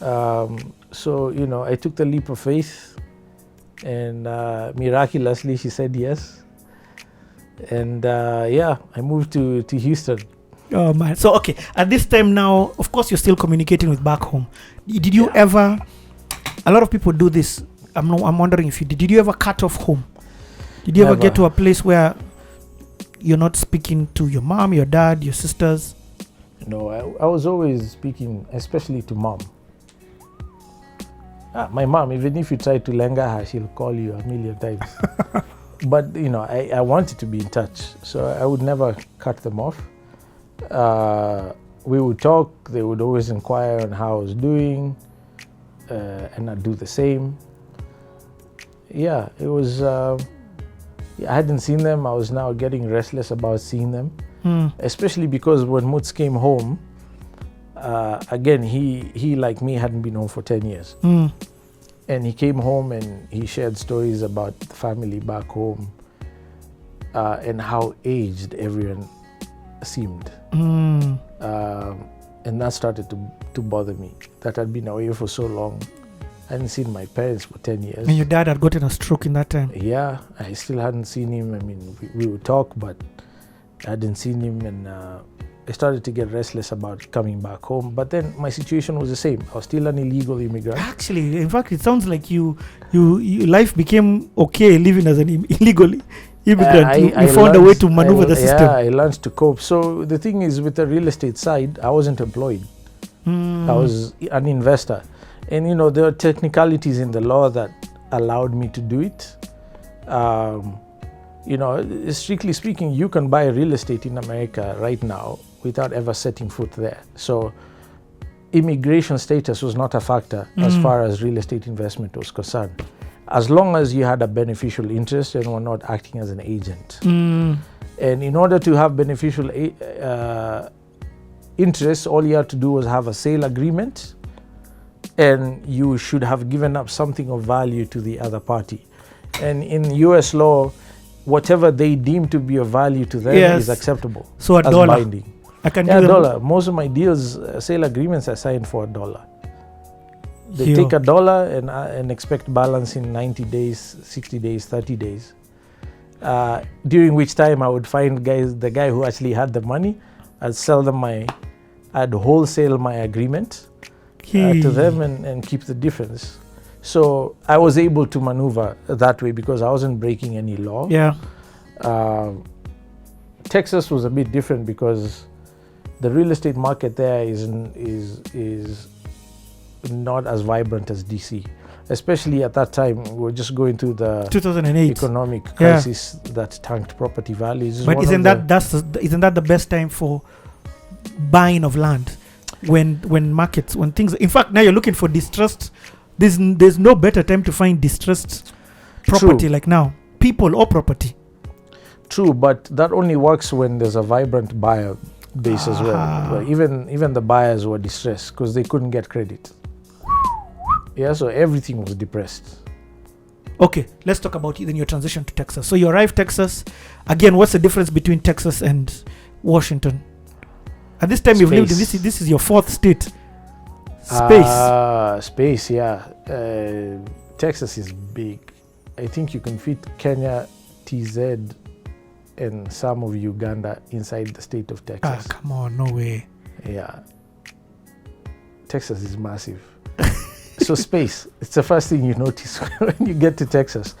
So, I took the leap of faith, and miraculously she said yes. And I moved to Houston. Oh man. So okay, at this time now, of course you're still communicating with back home. Did you ever, a lot of people do this, I'm wondering if did you ever cut off home? Did you ever get to a place where you're not speaking to your mom, your dad, your sisters? No, I was always speaking, especially to mom. My mom, even if you try to lenga her, she'll call you a million times. But, I wanted to be in touch, so I would never cut them off. We would talk, they would always inquire on how I was doing, and I'd do the same. Yeah, it was, I hadn't seen them. I was now getting restless about seeing them, especially because when Mutz came home, again, he like me hadn't been home for 10 years. And he came home and he shared stories about the family back home, and how aged everyone seemed. And that started to bother me, that I'd been away for so long. I hadn't seen my parents for 10 years. And your dad had gotten a stroke in that time? Yeah, I still hadn't seen him. I mean, we would talk, but I hadn't seen him, and I started to get restless about coming back home. But then my situation was the same. I was still an illegal immigrant. Actually, in fact, it sounds like you life became okay living as an illegal immigrant. You found a way to maneuver the system. Yeah, I learned to cope. So the thing is, with the real estate side, I wasn't employed. I was an investor. And, there are technicalities in the law that allowed me to do it. Strictly speaking, you can buy real estate in America right now without ever setting foot there. So immigration status was not a factor as far as real estate investment was concerned, as long as you had a beneficial interest and were not acting as an agent. And in order to have beneficial interest, all you had to do was have a sale agreement, and you should have given up something of value to the other party. And in US law, whatever they deem to be of value to them is acceptable. So as $1. Binding. I can do $1. Most of my deals, sale agreements are signed for $1. They take $1 and expect balance in 90 days, 60 days, 30 days. During which time I would find the guy who actually had the money. I'd wholesale my agreement to them and keep the difference. So I was able to maneuver that way because I wasn't breaking any law. Yeah. Texas was a bit different because the real estate market there is not as vibrant as DC. Especially at that time, we were just going through the 2008 economic crisis that tanked property values. But isn't that the best time for buying of land? When things, in fact, now you're looking for distressed. There's no better time to find distressed property like now, people or property. True, but that only works when there's a vibrant buyer base as well. Even the buyers were distressed because they couldn't get credit. Yeah, so everything was depressed. Okay, let's talk about then your transition to Texas. So you arrived Texas. Again, what's the difference between Texas and Washington? At this time, you've lived in this is your fourth state. Space, yeah. Texas is big. I think you can fit Kenya, TZ, and some of Uganda inside the state of Texas. Come on, no way. Yeah. Texas is massive. So space, it's the first thing you notice when you get to Texas.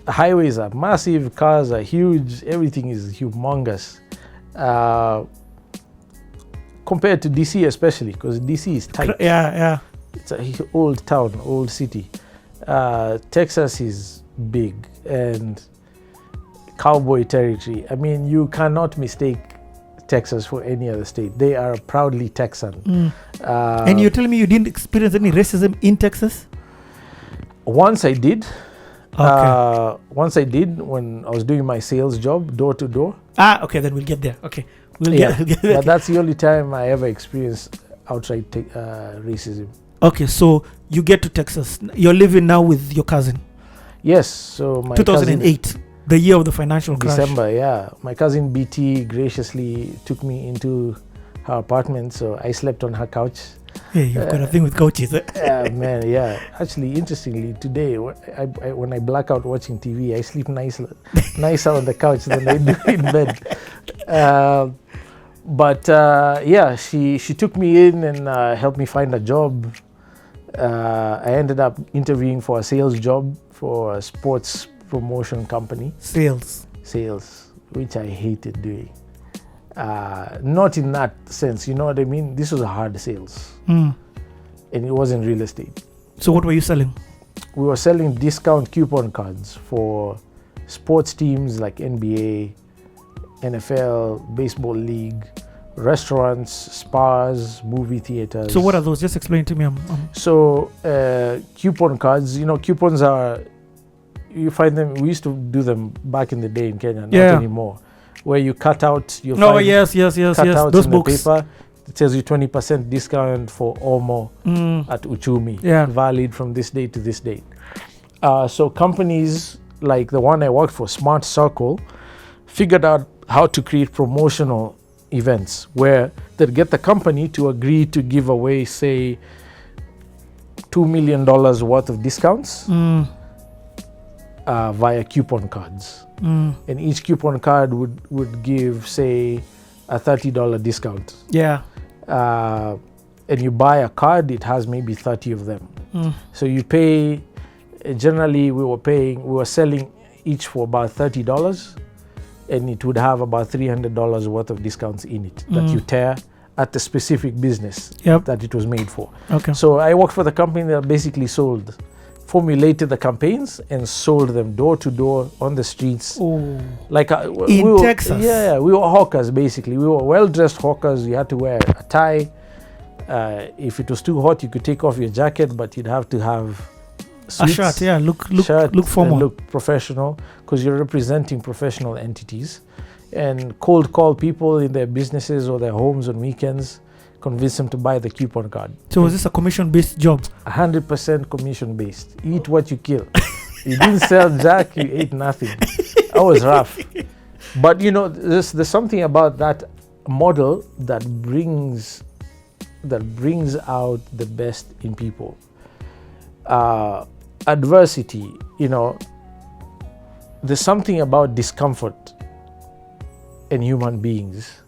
Highways are massive, cars are huge, everything is humongous. Compared to DC especially, because DC is tight. Yeah. It's an old town, old city. Texas is big and cowboy territory. I mean, you cannot mistake Texas for any other state. They are proudly Texan. And you're telling me you didn't experience any racism in Texas? Once I did. Okay. Once I did when I was doing my sales job, door to door. Okay, then we'll get there. Okay. We'll get there. But that's the only time I ever experienced outright racism. Okay, so you get to Texas. You're living now with your cousin. Yes, so my 2008, cousin, the year of the financial crash. December, yeah. My cousin BT graciously took me into her apartment, so I slept on her couch. Yeah, you've got a thing with coaches. Man, yeah. Actually, interestingly, today when I black out watching TV, I sleep nicer on the couch than I do in bed. But yeah, she took me in and helped me find a job. I ended up interviewing for a sales job for a sports promotion company. Sales, which I hated doing. Not in that sense, you know what I mean? This was a hard sales. And it wasn't real estate. So what were you selling? We were selling discount coupon cards for sports teams like NBA, NFL, baseball league, restaurants, spas, movie theaters. So what are those? Just explain to me. So coupon cards, coupons are, you find them, we used to do them back in the day in Kenya, not anymore, where you cut out, yes, those books. The paper. It tells you 20% discount for Omo at Uchumi, valid from this date to this date. So companies like the one I worked for, Smart Circle, figured out how to create promotional events where they'd get the company to agree to give away, say, $2 million worth of discounts via coupon cards. And each coupon card would give, say, a $30 discount. Yeah. And you buy a card, it has maybe 30 of them. So you pay, generally we were selling each for about $30, and it would have about $300 worth of discounts in it that you tear at the specific business that it was made for. Okay. So I worked for the company that basically formulated the campaigns and sold them door to door on the streets. Ooh. Like in Texas. Yeah, we were hawkers basically. We were well-dressed hawkers. You had to wear a tie. If it was too hot, you could take off your jacket, but you'd have to have suits, a shirt. Look formal. Look professional, because you're representing professional entities. And cold call people in their businesses or their homes on weekends, convince them to buy the coupon card. So was this a commission-based job? 100% commission-based. Eat what you kill. You didn't sell jack, you ate nothing. That was rough. But there's something about that model that brings out the best in people. Adversity, there's something about discomfort in human beings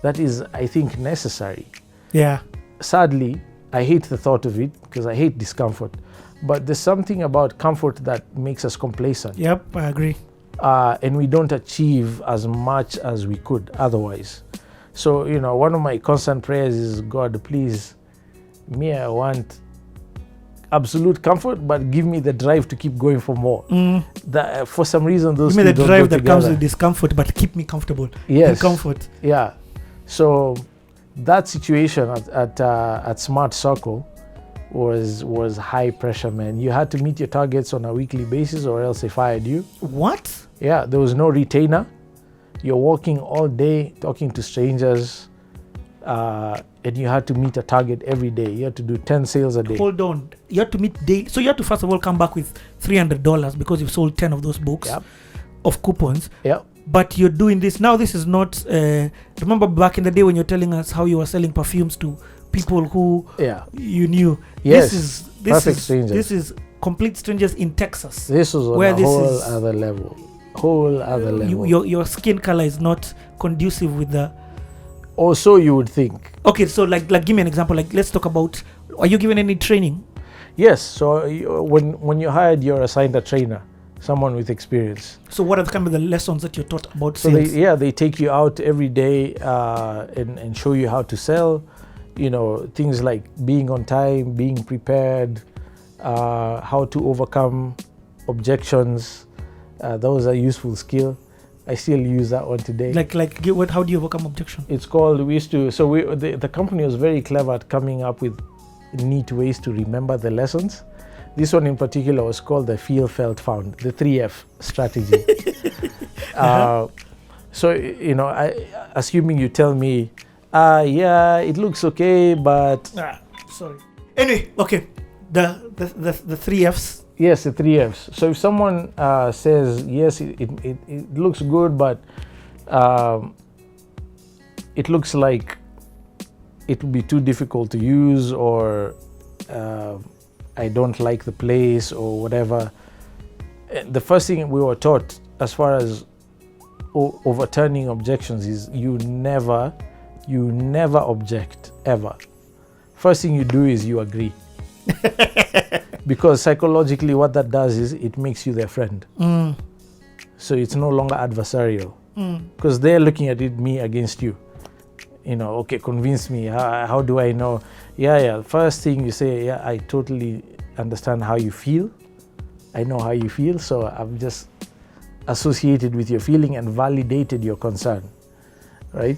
that is, I think, necessary. Yeah. Sadly, I hate the thought of it because I hate discomfort. But there's something about comfort that makes us complacent. Yep, I agree. And we don't achieve as much as we could otherwise. So, one of my constant prayers is, God, please, I want absolute comfort, but give me the drive to keep going for more. For some reason, those give me the drive that together. comes with discomfort, but keep me comfortable. Yes. In comfort. Yeah. So that situation at Smart Circle was high pressure, man. You had to meet your targets on a weekly basis, or else they fired you. What? Yeah, there was no retainer. You're working all day, talking to strangers, and you had to meet a target every day. You had to do 10 sales a day. Hold on. You had to meet daily. So you had to first of all come back with $300 because you've sold 10 of those books of coupons. Yeah. But you're doing this now. This is not. Remember back in the day when you're telling us how you were selling perfumes to people who you knew. Yes. This is complete strangers in Texas. This was on a whole other level. Your skin color is not conducive with the. Or so you would think. Okay, so like give me an example. Like, let's talk about. Are you given any training? Yes. So when you're hired, you're assigned a trainer, someone with experience. So what are the kind of the lessons that you're taught about sales? So they take you out every day and show you how to sell. Things like being on time, being prepared, how to overcome objections. Those are useful skill. I still use that one today. How do you overcome objection? It's called, the company was very clever at coming up with neat ways to remember the lessons. This one in particular was called the feel, felt, found, the 3F strategy. Assuming you tell me, it looks okay, but... sorry. Anyway, okay, the 3 Fs. Yes, the 3 Fs. So if someone says, yes, it looks good, but it looks like it would be too difficult to use, or I don't like the place, or whatever. The first thing we were taught as far as overturning objections is you never object, ever. First thing you do is you agree. Because psychologically what that does is it makes you their friend. So it's no longer adversarial, because they're looking at it, me against you. Okay, convince me. How do I know? Yeah. First thing you say, yeah, I totally understand how you feel. I know how you feel, so I've just associated with your feeling and validated your concern, right?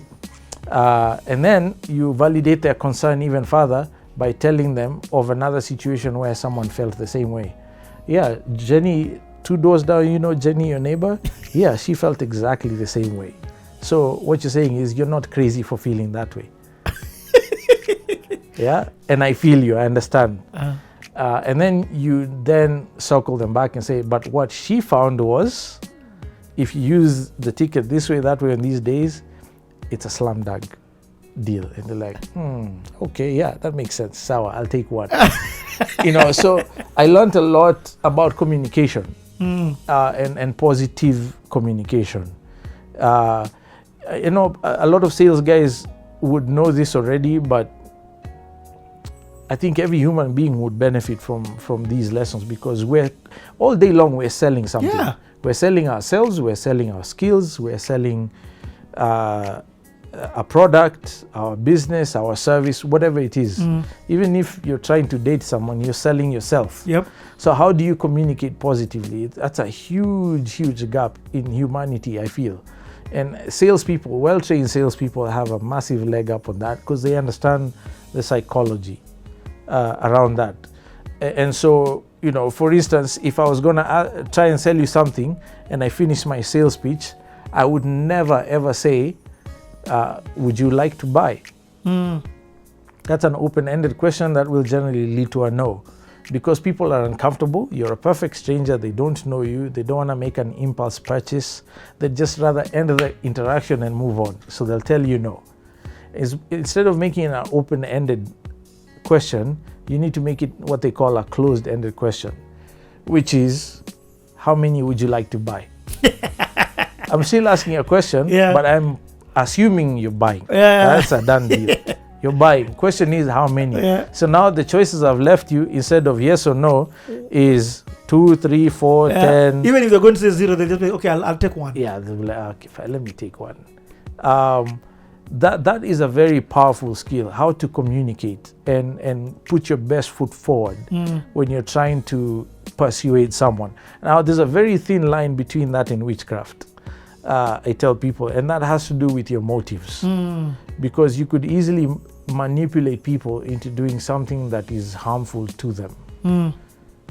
And then you validate their concern even further by telling them of another situation where someone felt the same way. Yeah, Jenny, 2 doors down, Jenny, your neighbor? Yeah, she felt exactly the same way. So what you're saying is you're not crazy for feeling that way. Yeah, and I feel you, I understand. And then you then circle them back and say, but what she found was, if you use the ticket this way, that way, on these days, it's a slam dunk deal. And they're like, okay, yeah, that makes sense. Sawa, I'll take one. So I learned a lot about communication and positive communication. A lot of sales guys would know this already, but I think every human being would benefit from these lessons, because we're all day long we're selling something. Yeah. We're selling ourselves, we're selling our skills, we're selling a product, our business, our service, whatever it is. Even if you're trying to date someone, you're selling yourself. Yep. So how do you communicate positively? That's a huge gap in humanity, I feel. And salespeople, well-trained salespeople, have a massive leg up on that, because they understand the psychology around that. And so, for instance, if I was going to try and sell you something and I finish my sales pitch, I would never ever say, would you like to buy? That's an open-ended question that will generally lead to a no, because people are uncomfortable. You're a perfect stranger. They don't know you. They don't want to make an impulse purchase. They'd just rather end the interaction and move on. So they'll tell you no. Instead of making an open-ended question, you need to make it what they call a closed-ended question, which is, how many would you like to buy? I'm still asking a question, but I'm assuming you're buying. That's a done deal. You're buying. Question is how many. So now the choices I've left you, instead of yes or no, is 2, 3, 4, 10. Even if they're going to say 0, they'll just be, okay, I'll take one. Yeah, they'll be like, okay, fine, let me take one. That is a very powerful skill, how to communicate and put your best foot forward when you're trying to persuade someone. Now, there's a very thin line between that and witchcraft, I tell people, and that has to do with your motives, because you could easily manipulate people into doing something that is harmful to them.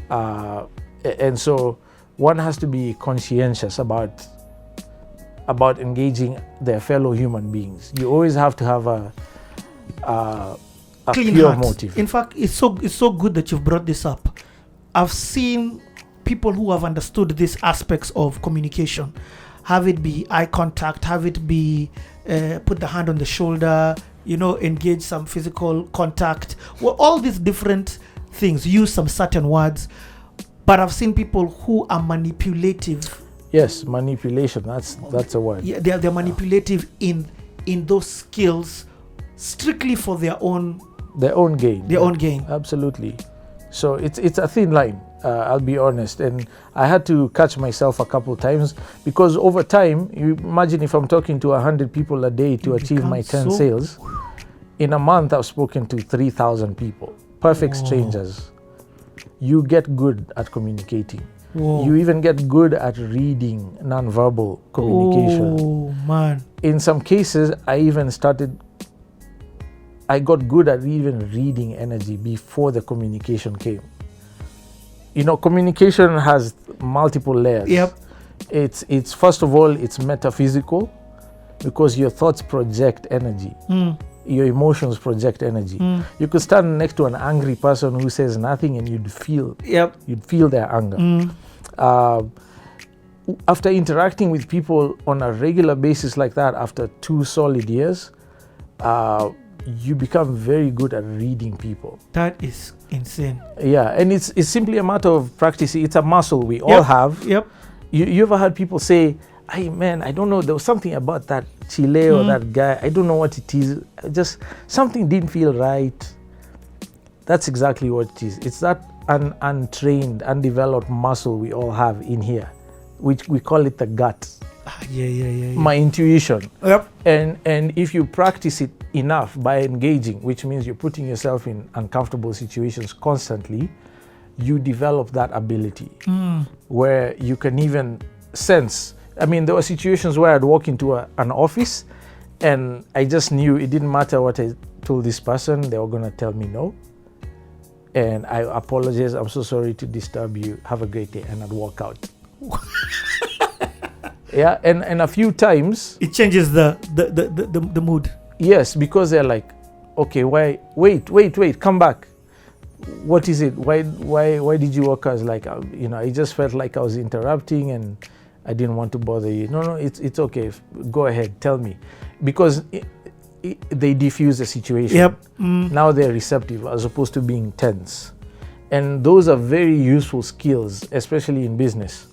And so one has to be conscientious about engaging their fellow human beings. You always have to have a clean pure heart. motive. In fact, it's so good that you've brought this up. I've seen people who have understood these aspects of communication, have it be eye contact, have it be put the hand on the shoulder, engage some physical contact, well, all these different things, use some certain words. But I've seen people who are manipulative. Yes, manipulation, that's a word. Yeah, they're manipulative in those skills strictly for their own gain. Their own gain. Absolutely. So it's a thin line, I'll be honest. And I had to catch myself a couple of times, because over time, you imagine if I'm talking to 100 people a day to achieve my 10 sales, in a month I've spoken to 3,000 people, perfect strangers. You get good at communicating. Whoa. You even get good at reading nonverbal communication. Oh, man. In some cases, I got good at even reading energy before the communication came. Communication has multiple layers. Yep. It's first of all, it's metaphysical, because your thoughts project energy. Your emotions project energy. You could stand next to an angry person who says nothing, and you'd feel their anger. After interacting with people on a regular basis like that, after 2 solid years, you become very good at reading people. That is insane. Yeah, and it's simply a matter of practice. It's a muscle we all Yep. have. Yep. You ever heard people say, "Hey man, I don't know, there was something about that Chile or that guy, I don't know what it is, just something didn't feel right." That's exactly what it is. It's that untrained, undeveloped muscle we all have in here, which we call it the gut. Yeah. My intuition. Yep. And if you practice it enough by engaging, which means you're putting yourself in uncomfortable situations constantly, you develop that ability where you can even sense. I mean, there were situations where I'd walk into an office and I just knew it didn't matter what I told this person, they were going to tell me no. And I apologize, I'm so sorry to disturb you, have a great day, and I'd walk out. Yeah, and a few times it changes the mood. Yes, because they're like, okay, wait, come back. What is it? Why did you walk? I was like, I just felt like I was interrupting and I didn't want to bother you. No, it's okay. Go ahead, tell me. Because they diffuse the situation. Yep. Now they're receptive as opposed to being tense. And those are very useful skills, especially in business.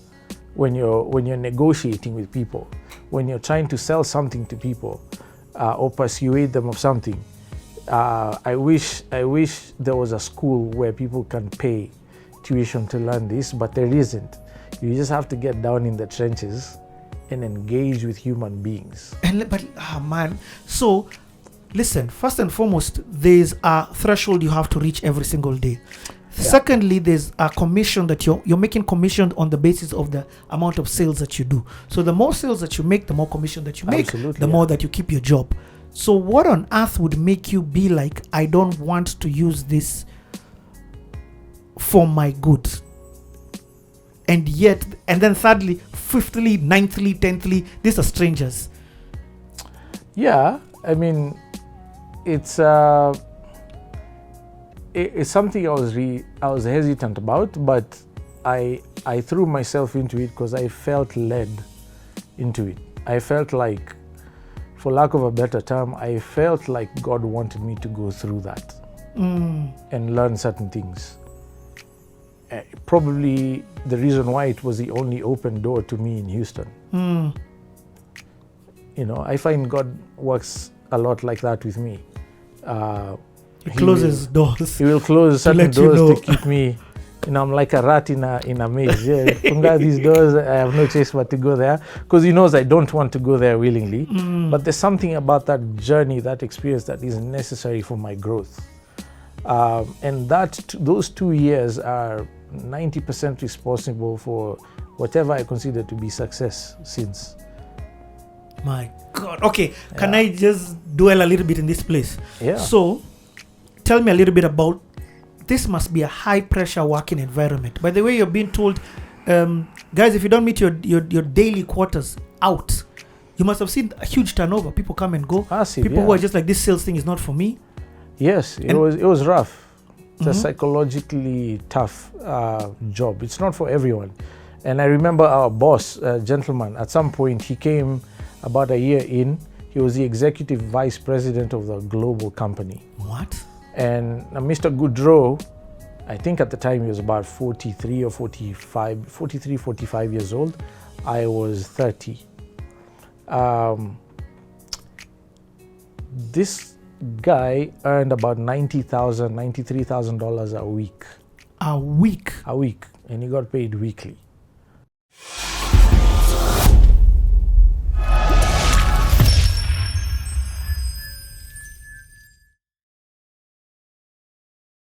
When you're negotiating with people, when you're trying to sell something to people or persuade them of something. I wish there was a school where people can pay tuition to learn this, but there isn't. You just have to get down in the trenches and engage with human beings. Man, so listen, first and foremost, there's a threshold you have to reach every single day. Yeah. Secondly, there's a commission that you're making commission on the basis of the amount of sales that you do. So the more sales that you make, the more commission that you make, the more that you keep your job. So what on earth would make you be like, I don't want to use this for my good? And then thirdly, fifthly, ninthly, tenthly, these are strangers. Yeah, I mean, it's something I was hesitant about, but I threw myself into it because I felt led into it. I felt like, for lack of a better term, I felt like God wanted me to go through that and learn certain things. Probably the reason why it was the only open door to me in Houston. I find God works a lot like that with me. He closes doors. He will close certain doors to keep me. I'm like a rat in a maze. Yeah, these doors, I have no choice but to go there because he knows I don't want to go there willingly. But there's something about that journey, that experience that is necessary for my growth. And those 2 years are 90% responsible for whatever I consider to be success since. My God. Okay, can I just dwell a little bit in this place? Yeah. So, tell me a little bit about, this must be a high pressure working environment. By the way, you're being told, guys, if you don't meet your daily quotas out, you must have seen a huge turnover. People come and go. Massive, people who are just like, this sales thing is not for me. Yes, it was rough. It's a psychologically tough job. It's not for everyone. And I remember our boss, gentleman, at some point he came about a year in. He was the executive vice president of the global company. What? And Mr. Goudreau, I think at the time he was about 43 or 45 years old. I was 30. This guy earned about $90,000, $93,000 a week. A week? A week. And he got paid weekly.